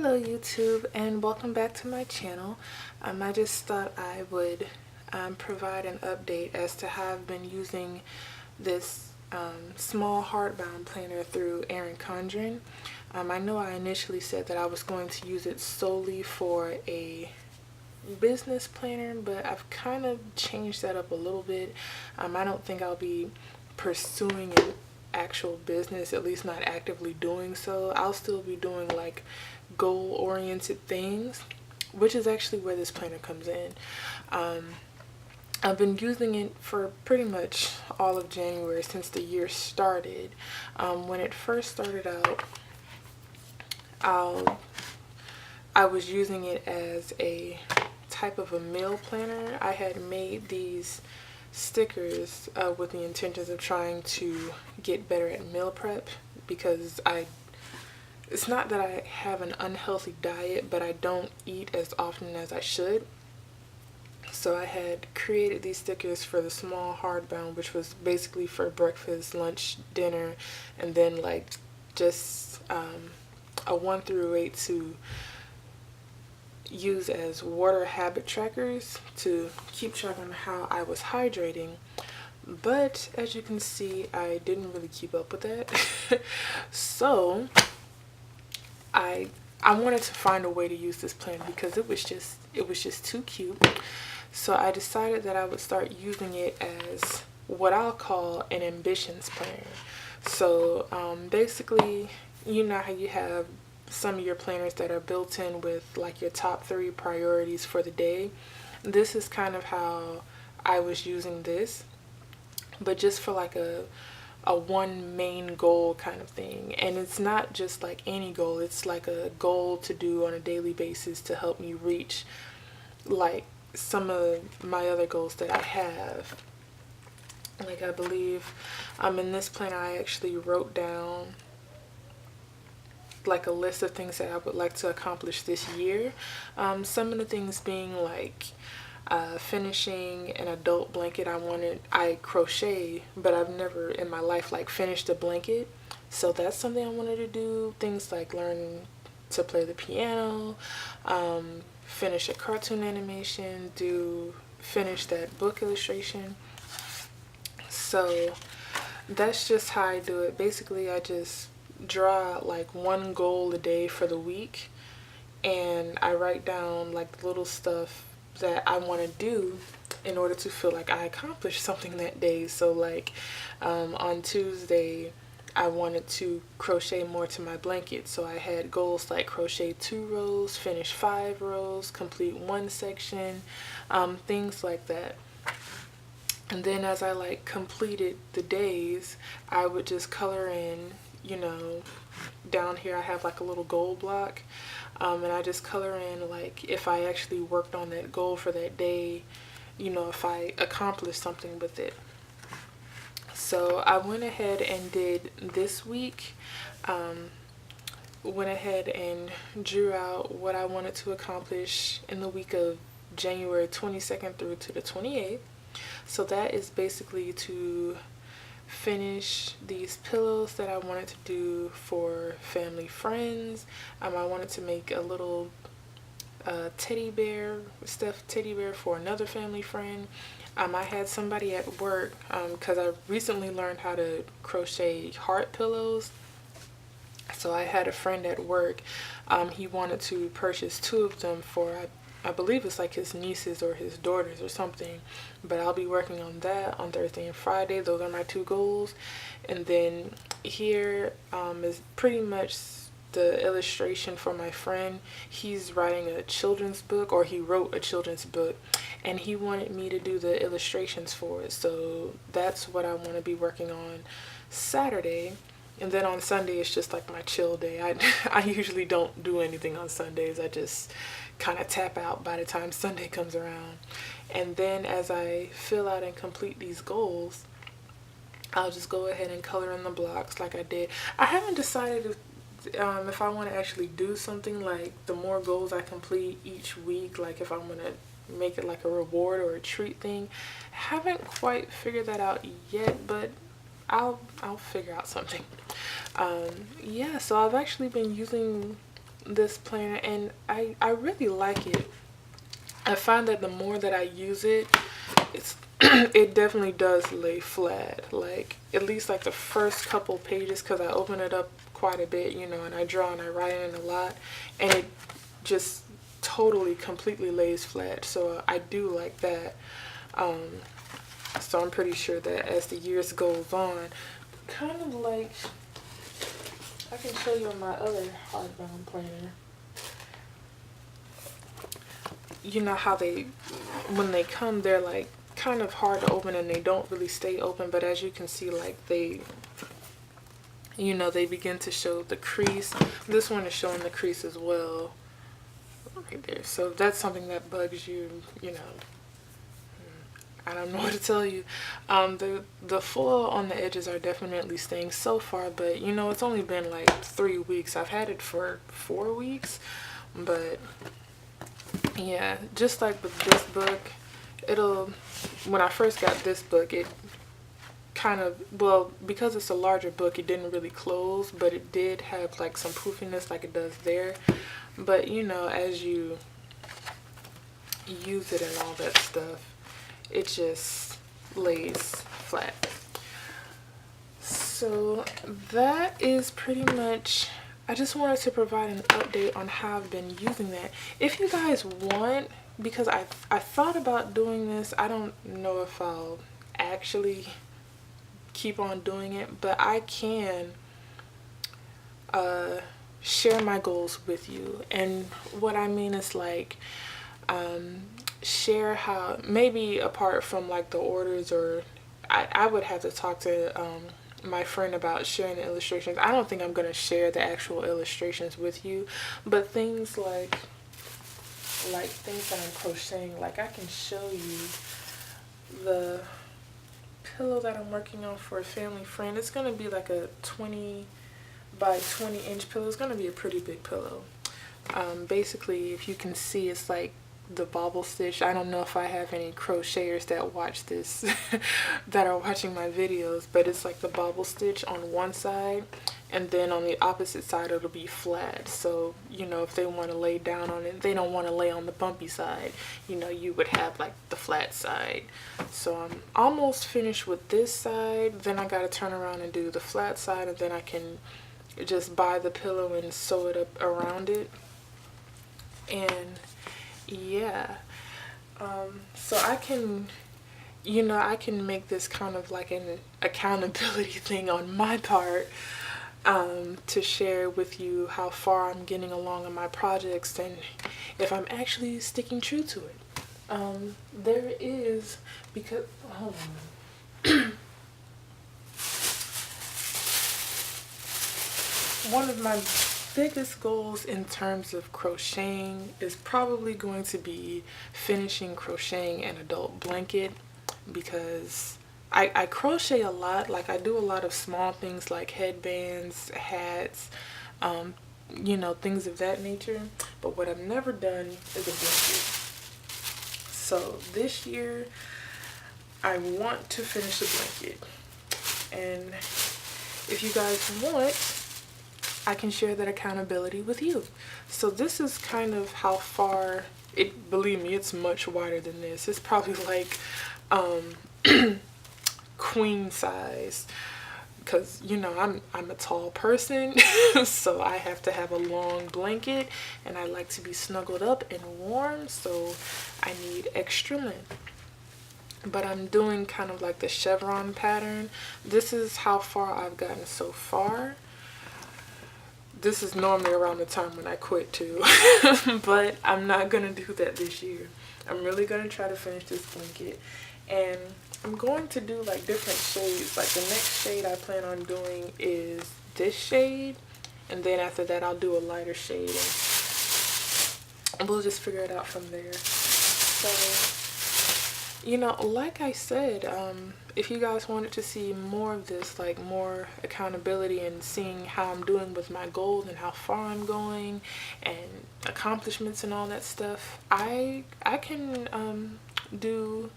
Hello YouTube, and welcome back to my channel. I just thought I would provide an update as to how I've been using this small hardbound planner through Erin Condren. I know I initially said that I was going to use it solely for a business planner, but I've kind of changed that up a little bit. I don't think I'll be pursuing an actual business, at least not actively doing so. I'll still be doing like goal-oriented things, which is actually where this planner comes in. I've been using it for pretty much all of January since the year started. When it first started out, I was using it as a type of a meal planner. I had made these stickers with the intentions of trying to get better at meal prep, because it's not that I have an unhealthy diet, but I don't eat as often as I should. So I had created these stickers for the small hardbound, which was basically for breakfast, lunch, dinner, and then like just a 1 through 8 to use as water habit trackers to keep track on how I was hydrating. But as you can see, I didn't really keep up with that. So I wanted to find a way to use this planner because it was just too cute. So I decided that I would start using it as what I'll call an ambitions planner. So basically, you know how you have some of your planners that are built in with like your top 3 priorities for the day. This is kind of how I was using this, but just for like a one main goal kind of thing. And it's not just like any goal, it's like a goal to do on a daily basis to help me reach like some of my other goals that I have. Like I believe in this planner I actually wrote down like a list of things that I would like to accomplish this year. Some of the things being like finishing an adult blanket. I crochet, but I've never in my life like finished a blanket, so that's something I wanted to do. Things like learn to play the piano, finish a cartoon animation, finish that book illustration. So that's just how I do it. Basically I just draw like one goal a day for the week, and I write down like the little stuff that I want to do in order to feel like I accomplished something that day. So like on Tuesday I wanted to crochet more to my blanket, so I had goals like crochet 2 rows, finish 5 rows, complete 1 section, things like that. And then as I like completed the days, I would just color in, you know, down here I have like a little goal block, and I just color in like if I actually worked on that goal for that day, you know, if I accomplished something with it. So I went ahead and did this week, went ahead and drew out what I wanted to accomplish in the week of January 22nd through to the 28th. So that is basically to finish these pillows that I wanted to do for family friends. I wanted to make a little teddy bear, stuffed teddy bear for another family friend. I had somebody at work, because I recently learned how to crochet heart pillows. So I had a friend at work, he wanted to purchase 2 of them for, I believe it's like his nieces or his daughters or something, but I'll be working on that on Thursday and Friday. Those are my 2 goals. And then here is pretty much the illustration for my friend. He's writing a children's book, or he wrote a children's book, and he wanted me to do the illustrations for it. So that's what I want to be working on Saturday. And then on Sunday it's just like my chill day. I usually don't do anything on Sundays. I just kind of tap out by the time Sunday comes around. And then as I fill out and complete these goals, I'll just go ahead and color in the blocks like I did. I haven't decided if I want to actually do something like the more goals I complete each week, like if I'm going to make it like a reward or a treat thing. Haven't quite figured that out yet, but I'll figure out something. Yeah, so I've actually been using this planner, and I really like it. I find that the more that I use it, it's it definitely does lay flat, like at least like the first couple pages, because I open it up quite a bit, you know, and I draw and I write in a lot, and it just totally completely lays flat. So I do like that. So I'm pretty sure that as the years goes on, kind of like, I can show you my other hardbound planner. You know how they, when they come, they're like kind of hard to open and they don't really stay open, but as you can see, like they, you know, they begin to show the crease. This one is showing the crease as well right there. So if that's something that bugs you, you know, I don't know what to tell you. The foil on the edges are definitely staying so far, but you know, it's only been like 3 weeks. I've had it for 4 weeks, but yeah, just like with this book, it'll, when I first got this book, it kind of, well, because it's a larger book, it didn't really close, but it did have like some poofiness like it does there. But you know, as you use it and all that stuff, it just lays flat. So that is pretty much, I just wanted to provide an update on how I've been using that. If you guys want, because I thought about doing this, I don't know if I'll actually keep on doing it, but I can share my goals with you. And what I mean is like, share how, maybe apart from like the orders, or I would have to talk to my friend about sharing the illustrations. I don't think I'm going to share the actual illustrations with you, but things like things that I'm crocheting, like I can show you the pillow that I'm working on for a family friend. It's going to be like a 20 by 20 inch pillow. It's going to be a pretty big pillow. Basically, if you can see, it's like the bobble stitch. I don't know if I have any crocheters that watch this that are watching my videos, but it's like the bobble stitch on one side, and then on the opposite side it'll be flat. So you know, if they want to lay down on it, they don't want to lay on the bumpy side, you know, you would have like the flat side. So I'm almost finished with this side, then I got to turn around and do the flat side, and then I can just buy the pillow and sew it up around it. And yeah, so I can, you know, I can make this kind of like an accountability thing on my part, to share with you how far I'm getting along in my projects and if I'm actually sticking true to it. There is, because, hold on. One of my biggest goals in terms of crocheting is probably going to be finishing crocheting an adult blanket, because I crochet a lot. Like I do a lot of small things like headbands, hats, you know, things of that nature, but what I've never done is a blanket. So this year I want to finish a blanket, and if you guys want, I can share that accountability with you. So this is kind of how far it, believe me, it's much wider than this. It's probably like queen size, because you know, I'm a tall person, so I have to have a long blanket, and I like to be snuggled up and warm, so I need extra length. But I'm doing kind of like the chevron pattern. This is how far I've gotten so far. This is normally around the time when I quit too, but I'm not gonna do that this year. I'm really gonna try to finish this blanket, and I'm going to do like different shades. Like the next shade I plan on doing is this shade, and then after that I'll do a lighter shade, and we'll just figure it out from there. So, you know, like I said, if you guys wanted to see more of this, like more accountability and seeing how I'm doing with my goals and how far I'm going and accomplishments and all that stuff, I can do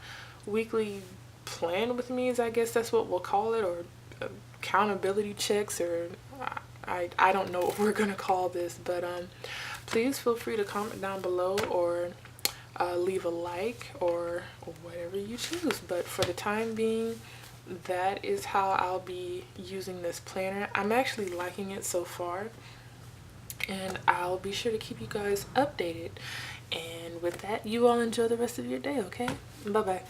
weekly plan with me's, I guess that's what we'll call it, or accountability checks, or I don't know what we're gonna call this, but please feel free to comment down below or leave a like or whatever you choose. But for the time being, that is how I'll be using this planner. I'm actually liking it so far, and I'll be sure to keep you guys updated. And with that, you all enjoy the rest of your day, okay? Bye bye.